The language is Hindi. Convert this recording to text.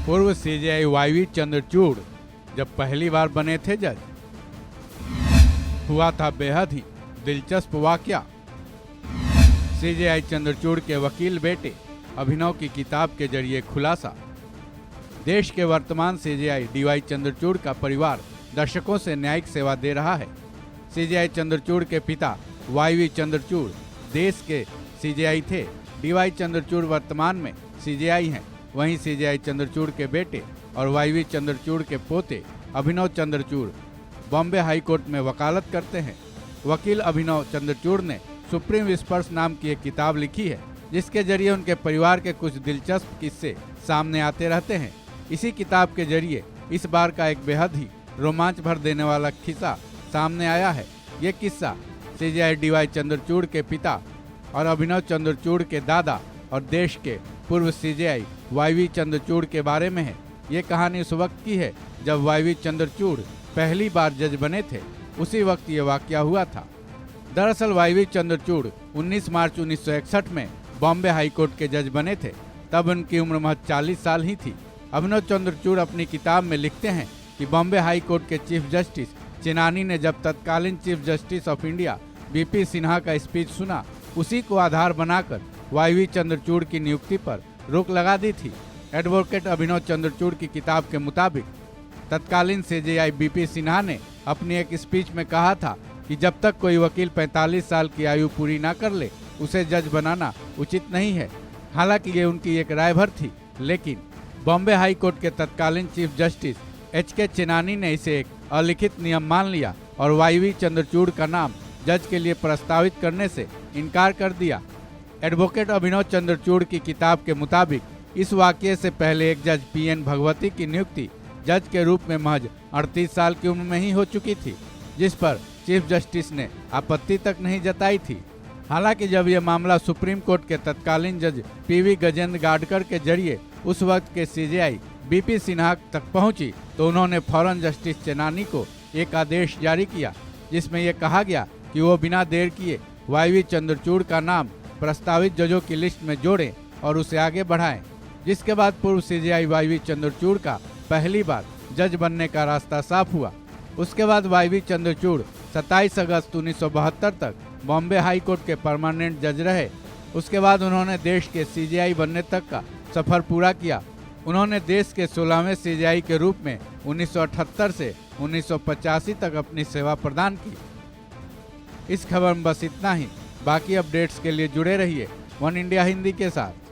पूर्व सीजेआई वाईवी चंद्रचूड़ जब पहली बार बने थे जज, हुआ था बेहद ही दिलचस्प वाकया। सीजेआई चंद्रचूड़ के वकील बेटे अभिनव की किताब के जरिए खुलासा। देश के वर्तमान सीजेआई डीवाई चंद्रचूड़ का परिवार दशकों से न्यायिक सेवा दे रहा है। सीजेआई चंद्रचूड़ के पिता वाईवी चंद्रचूड़ देश के सीजेआई थे। डीवाई चंद्रचूड़ वर्तमान में सीजेआई हैं। वहीं सीजेआई चंद्रचूड़ के बेटे और वाईवी चंद्रचूड़ के पोते अभिनव चंद्रचूड़ बॉम्बे हाई कोर्ट में वकालत करते हैं। वकील अभिनव चंद्रचूड़ ने सुप्रीम विस्पर्स नाम की एक किताब लिखी है, जिसके जरिए उनके परिवार के कुछ दिलचस्प किस्से सामने आते रहते हैं। इसी किताब के जरिए इस बार का एक बेहद ही रोमांच भर देने वाला किस्सा सामने आया है। ये किस्सा सीजेआई डीवाई चंद्रचूड़ के पिता और अभिनव चंद्रचूड़ के दादा और देश के पूर्व सीजेआई वाईवी चंद्रचूड़ के बारे में है। ये कहानी उस वक्त की है जब वाईवी चंद्रचूड़ पहली बार जज बने थे। उसी वक्त ये वाकया हुआ था। दरअसल वाईवी चंद्रचूड़ 19 मार्च 1961 में बॉम्बे हाई कोर्ट के जज बने थे। तब उनकी उम्र महज 40 साल ही थी। अभिनव चंद्रचूड़ अपनी किताब में लिखते हैं कि बॉम्बे हाई कोर्ट के चीफ जस्टिस चिनानी ने जब तत्कालीन chief justice of India BP Sinha का स्पीच सुना, उसी को आधार बनाकर वाईवी चंद्रचूड़ की नियुक्ति पर रोक लगा दी थी। एडवोकेट अभिनव चंद्रचूड़ की किताब के मुताबिक तत्कालीन सीजेआई बीपी सिन्हा ने अपनी एक स्पीच में कहा था कि जब तक कोई वकील 45 साल की आयु पूरी ना कर ले, उसे जज बनाना उचित नहीं है। हालांकि ये उनकी एक राय भर थी, लेकिन बॉम्बे हाई कोर्ट के तत्कालीन चीफ जस्टिस एचके चिनानी ने इसे एक अलिखित नियम मान लिया और वाईवी चंद्रचूड़ का नाम जज के लिए प्रस्तावित करने से इनकार कर दिया। एडवोकेट अभिनव चंद्रचूड़ की किताब के मुताबिक इस वाकये से पहले एक जज पीएन भगवती की नियुक्ति जज के रूप में महज 38 साल की उम्र में ही हो चुकी थी, जिस पर चीफ जस्टिस ने आपत्ति तक नहीं जताई थी। हालांकि जब यह मामला सुप्रीम कोर्ट के तत्कालीन जज पीवी गजेंद्र गाडकर के जरिए उस वक्त के सीजेआई बीपी सिन्हा तक पहुंची, तो उन्होंने फौरन जस्टिस चिनानी को एक आदेश जारी किया, जिसमें यह कहा गया कि वो बिना देर किए वाईवी चंद्रचूड़ का नाम प्रस्तावित जजों की लिस्ट में जोड़ें और उसे आगे बढ़ाएं। जिसके बाद पूर्व सीजेआई वाईवी चंद्रचूड़ का पहली बार जज बनने का रास्ता साफ हुआ। उसके बाद वाईवी चंद्रचूड़ 27 अगस्त 1972 तक बॉम्बे हाई कोर्ट के परमानेंट जज रहे। उसके बाद उन्होंने देश के सीजेआई बनने तक का सफर पूरा किया। उन्होंने देश के 16वें सीजेआई के रूप में 1978 से 1985 तक अपनी सेवा प्रदान की। इस खबर में बस इतना ही। बाकी अपडेट्स के लिए जुड़े रहिए वन इंडिया हिंदी के साथ।